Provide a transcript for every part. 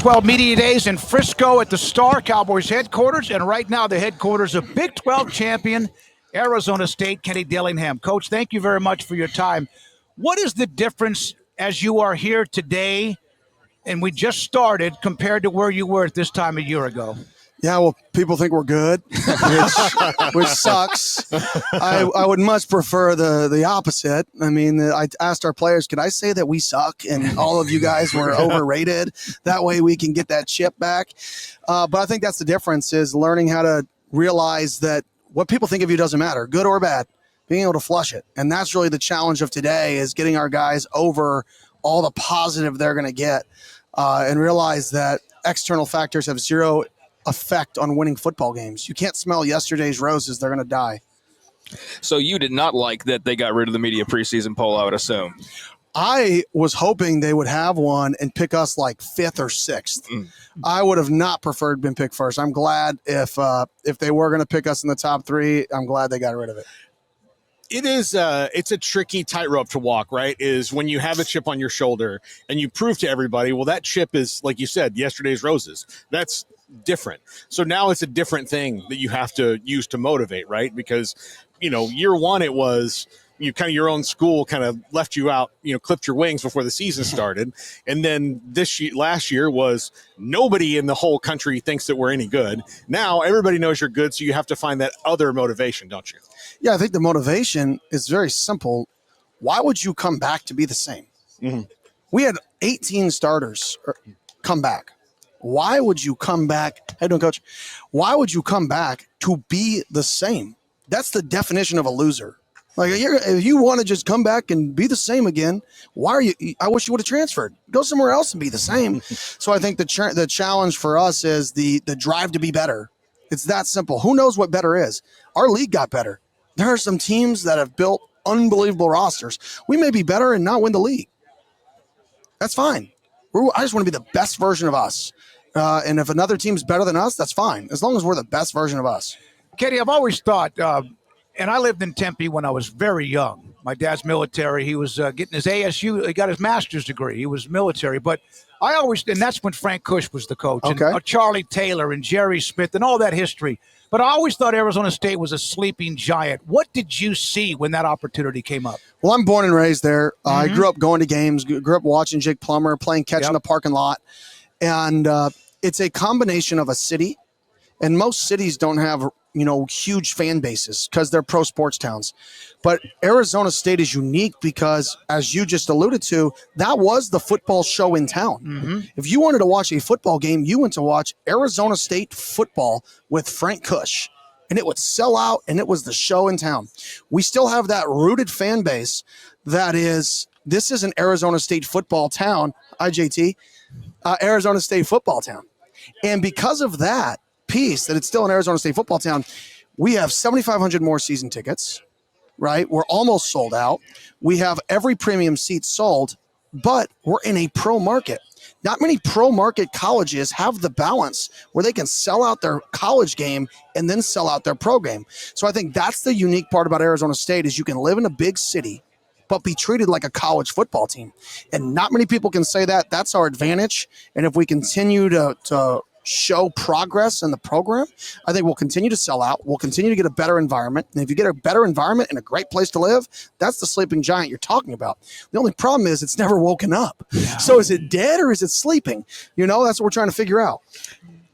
12 Media Days in Frisco at the Star, Cowboys headquarters, and right now the headquarters of Big 12 champion Arizona State, Kenny Dillingham. Coach, thank you very much for your time. What is the difference as you are here today and we just started compared to where you were at this time a year ago? Yeah, well, people think we're good, which sucks. I would much prefer the opposite. I mean, I asked our players, could I say that we suck and all of you guys were overrated? That way we can get that chip back. But I think that's the difference, is learning how to realize that what people think of you doesn't matter, good or bad, being able to flush it. And that's really the challenge of today, is getting our guys over all the positive they're going to get and realize that external factors have zero effect on winning football games. You can't smell yesterday's roses. They're going to die. So you did not like that they got rid of the media preseason poll, I would assume. I was hoping they would have one and pick us like 5th or 6th. I would have not preferred being picked first. I'm glad if they were going to pick us in the top 3, I'm glad they got rid of it. It is it's a tricky tightrope to walk, right? Is when you have a chip on your shoulder and you prove to everybody, well, that chip is, like you said, yesterday's roses. That's different. So now it's a different thing that you have to use to motivate, right? Because, year one, it was your own school kind of left you out, clipped your wings before the season started. And then last year was nobody in the whole country thinks that we're any good. Now everybody knows you're good. So you have to find that other motivation, don't you? Yeah, I think the motivation is very simple. Why would you come back to be the same? Mm-hmm. We had 18 starters come back. Why would you come back? How you doing, Coach? Why would you come back to be the same? That's the definition of a loser. Like, if you want to just come back and be the same again, why are you? I wish you would have transferred. Go somewhere else and be the same. So I think the challenge for us is the drive to be better. It's that simple. Who knows what better is? Our league got better. There are some teams that have built unbelievable rosters. We may be better and not win the league. That's fine. I just want to be the best version of us. And if another team's better than us, that's fine, as long as we're the best version of us. Kenny, I've always thought, and I lived in Tempe when I was very young. My dad's military. He was getting his ASU. He got his master's degree. He was military. But and that's when Frank Cush was the coach. Okay. And Charlie Taylor and Jerry Smith and all that history. But I always thought Arizona State was a sleeping giant. What did you see when that opportunity came up? Well, I'm born and raised there. I grew up going to games, grew up watching Jake Plummer, playing catch in the parking lot. And it's a combination of a city, and most cities don't have, huge fan bases because they're pro sports towns. But Arizona State is unique because, as you just alluded to, that was the football show in town. Mm-hmm. If you wanted to watch a football game, you went to watch Arizona State football with Frank Cush, and it would sell out, and it was the show in town. We still have that rooted fan base this is an Arizona State football town, IJT, Arizona State football town. And because of that piece, that it's still an Arizona State football town, we have 7,500 more season tickets, right? We're almost sold out. We have every premium seat sold, but we're in a pro market. Not many pro market colleges have the balance where they can sell out their college game and then sell out their pro game. So I think that's the unique part about Arizona State, is you can live in a big city but be treated like a college football team. And not many people can say that. That's our advantage. And if we continue to show progress in the program, I think we'll continue to sell out. We'll continue to get a better environment. And if you get a better environment and a great place to live, that's the sleeping giant you're talking about. The only problem is it's never woken up. Yeah. So is it dead or is it sleeping? That's what we're trying to figure out.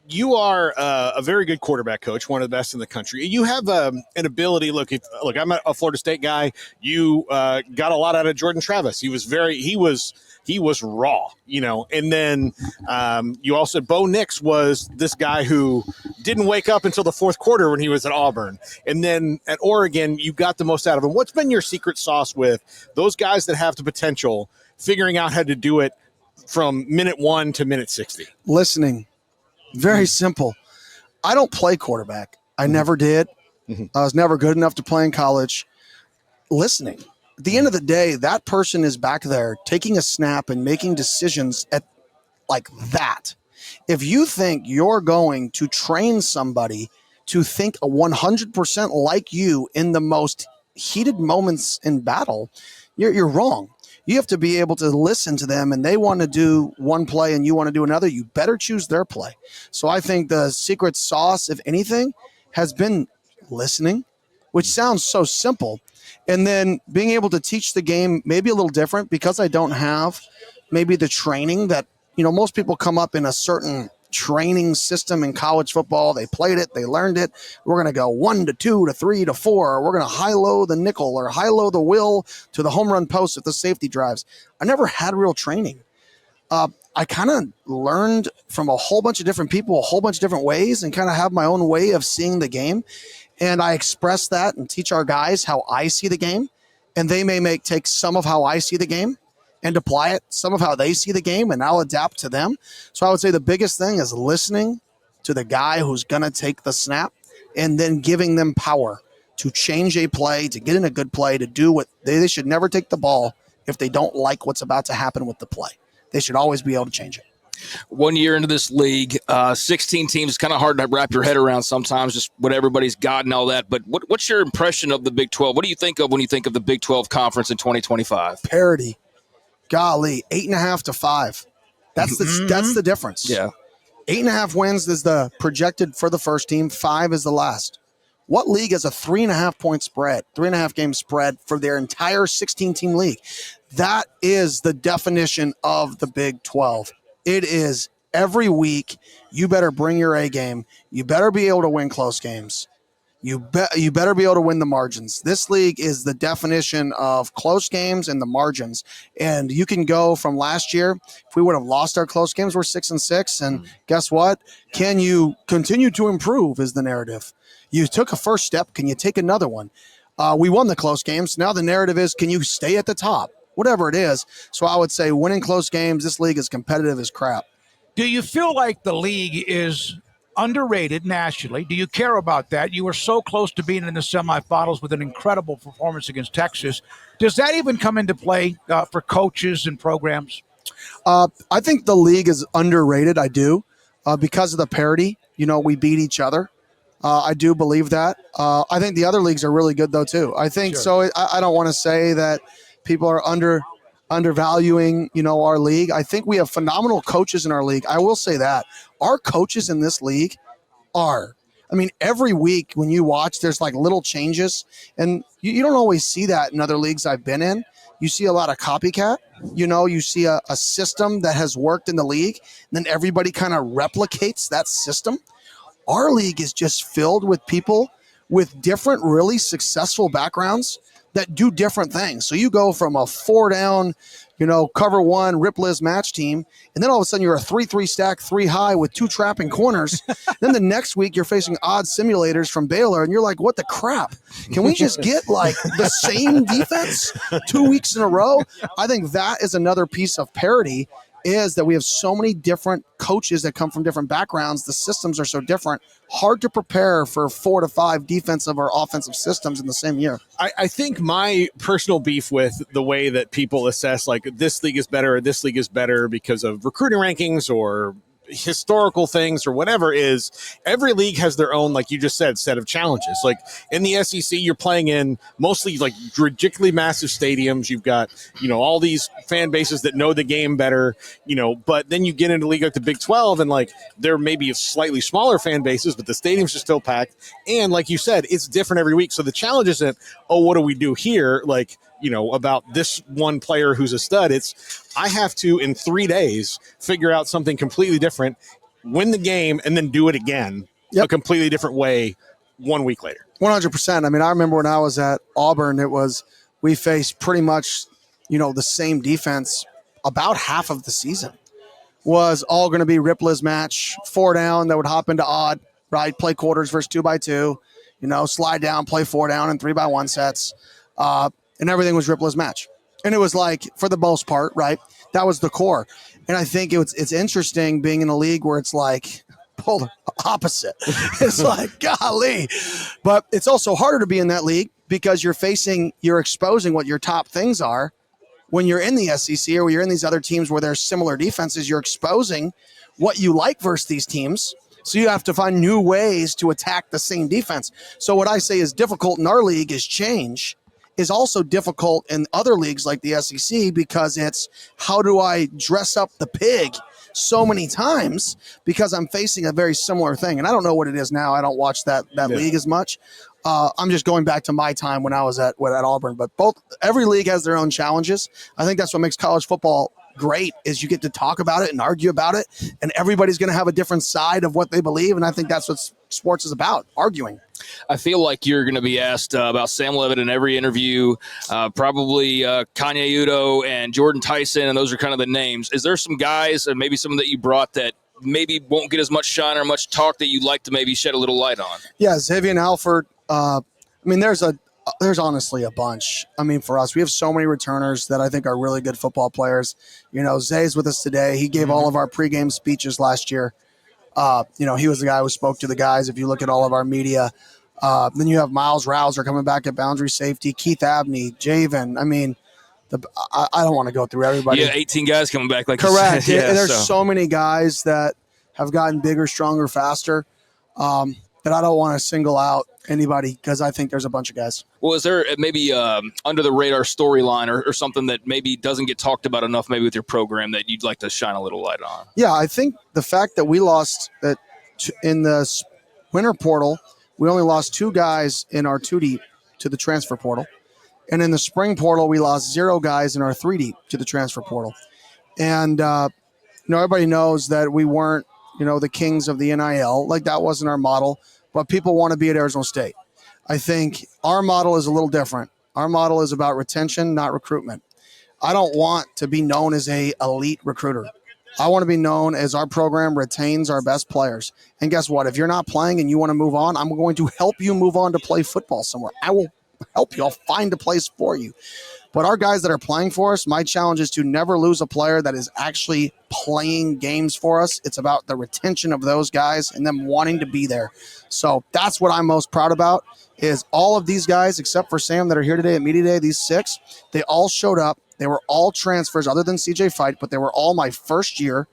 You are a very good quarterback coach, one of the best in the country. You have an ability. Look, I'm a Florida State guy. You got a lot out of Jordan Travis. He was raw, and then you also, Bo Nix was this guy who didn't wake up until the fourth quarter when he was at Auburn. And then at Oregon, you got the most out of him. What's been your secret sauce with those guys that have the potential, figuring out how to do it from minute 1 to minute 60? Listening. Very simple. I don't play quarterback. I never did. I was never good enough to play in college. Listening. At the end of the day, that person is back there taking a snap and making decisions at like that. If you think you're going to train somebody to think 100% like you in the most heated moments in battle, you're wrong. You have to be able to listen to them, and they want to do one play and you want to do another. You better choose their play. So I think the secret sauce, if anything, has been listening, which sounds so simple. And then being able to teach the game maybe a little different because I don't have maybe the training that, most people come up in a certain training system in college football. They played it, they learned it. We're going to go 1 to 2 to 3 to 4. Or we're going to high-low the nickel or high-low the will to the home run post if the safety drives. I never had real training. I kind of learned from a whole bunch of different people, a whole bunch of different ways, and kind of have my own way of seeing the game. And I express that and teach our guys how I see the game. And they may take some of how I see the game and apply it, some of how they see the game, and I'll adapt to them. So I would say the biggest thing is listening to the guy who's going to take the snap and then giving them power to change a play, to get in a good play, to do what they should never take the ball if they don't like what's about to happen with the play. They should always be able to change it. 1 year into this league, 16 teams, kind of hard to wrap your head around sometimes, just what everybody's got and all that. But what's your impression of the Big 12? What do you think of when you think of the Big 12 conference in 2025? Parity. Golly, 8.5 to 5. That's the difference. Yeah. 8.5 wins is the projected for the first team. 5 is the last. What league has a 3.5 point spread, 3.5 game spread for their entire 16 team league? That is the definition of the Big 12. It is every week. You better bring your A game. You better be able to win close games. You better be able to win the margins. This league is the definition of close games and the margins. And you can go from last year. If we would have lost our close games, we're 6-6. And guess what? Can you continue to improve is the narrative. You took a first step. Can you take another one? We won the close games. Now the narrative is, can you stay at the top? Whatever it is. So I would say winning close games, this league is competitive as crap. Do you feel like the league is underrated nationally? Do you care about that? You were so close to being in the semifinals with an incredible performance against Texas. Does that even come into play for coaches and programs? I think the league is underrated. I do. Because of the parity. We beat each other. I do believe that. I think the other leagues are really good, though, too. I think so. I don't want to say that people are undervaluing, our league. I think we have phenomenal coaches in our league. I will say that. Our coaches in this league every week when you watch, there's like little changes. And you don't always see that in other leagues I've been in. You see a lot of copycat. You see a system that has worked in the league. And then everybody kind of replicates that system. Our league is just filled with people with different, really successful backgrounds that do different things. So you go from a 4-down, cover one, rip Liz match team, and then all of a sudden you're a 3-3 stack, 3 high with 2 trapping corners. Then the next week you're facing odd simulators from Baylor, and you're like, what the crap? Can we just get like the same defense 2 weeks in a row? I think that is another piece of parity, is that we have so many different coaches that come from different backgrounds. The systems are so different. Hard to prepare for 4 to 5 defensive or offensive systems in the same year. I think my personal beef with the way that people assess, like, this league is better or this league is better because of recruiting rankings or historical things or whatever, is every league has their own, like you just said, set of challenges. Like in the SEC, you're playing in mostly like ridiculously massive stadiums. You've got, all these fan bases that know the game better, but then you get into a league like the Big 12 and like there may be slightly smaller fan bases, but the stadiums are still packed. And like you said, it's different every week. So the challenge isn't, what do we do here? Like, about this one player who's a stud. It's, I have to, in 3 days, figure out something completely different, win the game, and then do it again a completely different way 1 week later. 100%. I remember when I was at Auburn, we faced pretty much, the same defense about half of the season. Was all going to be rip Liz match, 4 down that would hop into odd, right? Play quarters versus 2x2, slide down, play 4 down and 3x1 sets. And everything was rip Liz match. And it was like, for the most part, right, that was the core. And I think it's interesting being in a league where it's like polar opposite. It's like, golly. But it's also harder to be in that league because you're exposing what your top things are. When you're in the SEC or you're in these other teams where there's similar defenses, you're exposing what you like versus these teams. So you have to find new ways to attack the same defense. So what I say is difficult in our league is change. is also difficult in other leagues like the SEC, because it's how do I dress up the pig so many times, because I'm facing a very similar thing. And I don't know what it is now. I don't watch that league as much. I'm just going back to my time when I was at Auburn. But every league has their own challenges. I think that's what makes college football great, is you get to talk about it and argue about it, and everybody's going to have a different side of what they believe. And I think that's what sports is about, arguing. I feel like you're going to be asked about Sam Levitt in every interview, probably Kanye Udo and Jordan Tyson, and those are kind of the names. Is there some guys, and maybe some that you brought, that maybe won't get as much shine or much talk that you'd like to maybe shed a little light on? Yeah, Xavier Alford. I mean, there's honestly a bunch. I mean, for us, we have so many returners that I think are really good football players. You know, Zay's with us today. He gave all of our pregame speeches last year. He was the guy who spoke to the guys. If you look at all of our media, then you have Miles Rouser coming back at boundary safety, Keith Abney, Javen. I mean, I don't want to go through everybody. Yeah, 18 guys coming back. Like correct. You said. There's so many guys that have gotten bigger, stronger, faster, that I don't want to single out anybody, because I think there's a bunch of guys. Well, is there maybe under the radar storyline or something that maybe doesn't get talked about enough maybe with your program that you'd like to shine a little light on? Yeah, I think the fact that we lost that in the winter portal, we only lost 2 guys in our 2 deep to the transfer portal. And in the spring portal, we lost 0 guys in our 3 deep to the transfer portal. And, everybody knows that we weren't, the kings of the NIL. Like, that wasn't our model. But people want to be at Arizona State. I think our model is a little different. Our model is about retention, not recruitment. I don't want to be known as a elite recruiter. I want to be known as our program retains our best players. And guess what? If you're not playing and you want to move on, I'm going to help you move on to play football somewhere. I will help you. I'll find a place for you. But our guys that are playing for us, my challenge is to never lose a player that is actually playing games for us. It's about the retention of those guys and them wanting to be there. So that's what I'm most proud about, is all of these guys, except for Sam, that are here today at Media Day, these 6, they all showed up. They were all transfers other than CJ Fight, but they were all my first year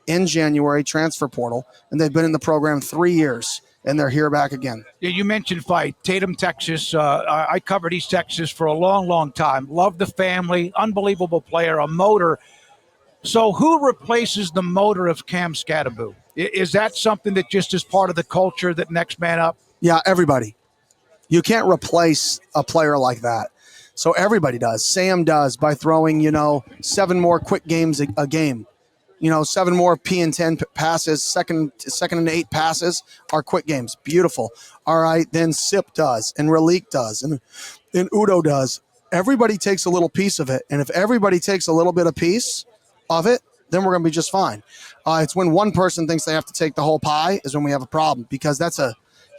in January transfer portal, and they've been in the program 3 years. And they're here back again. Yeah, you mentioned Fight, Tatum, Texas. I covered East Texas for a long, long time. Love the family, unbelievable player, a motor. So who replaces the motor of Cam Scattaboo? Is that something that just is part of the culture, that next man up? Yeah, everybody. You can't replace a player like that. So everybody does. Sam does by throwing, 7 more quick games a game. 7 more P and 10 passes, second and 8 passes are quick games. Beautiful. All right, then Sip does, and Ralik does, and Udo does. Everybody takes a little piece of it, and if everybody takes a little bit of piece of it, then we're going to be just fine. It's when one person thinks they have to take the whole pie is when we have a problem, because you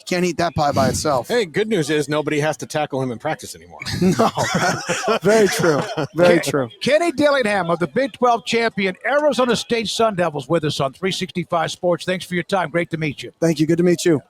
can't eat that pie by itself. Hey, good news is nobody has to tackle him in practice anymore. No, very true. Very true. Kenny Dillingham of the Big 12 champion Arizona State Sun Devils with us on 365 Sports. Thanks for your time. Great to meet you. Thank you. Good to meet you.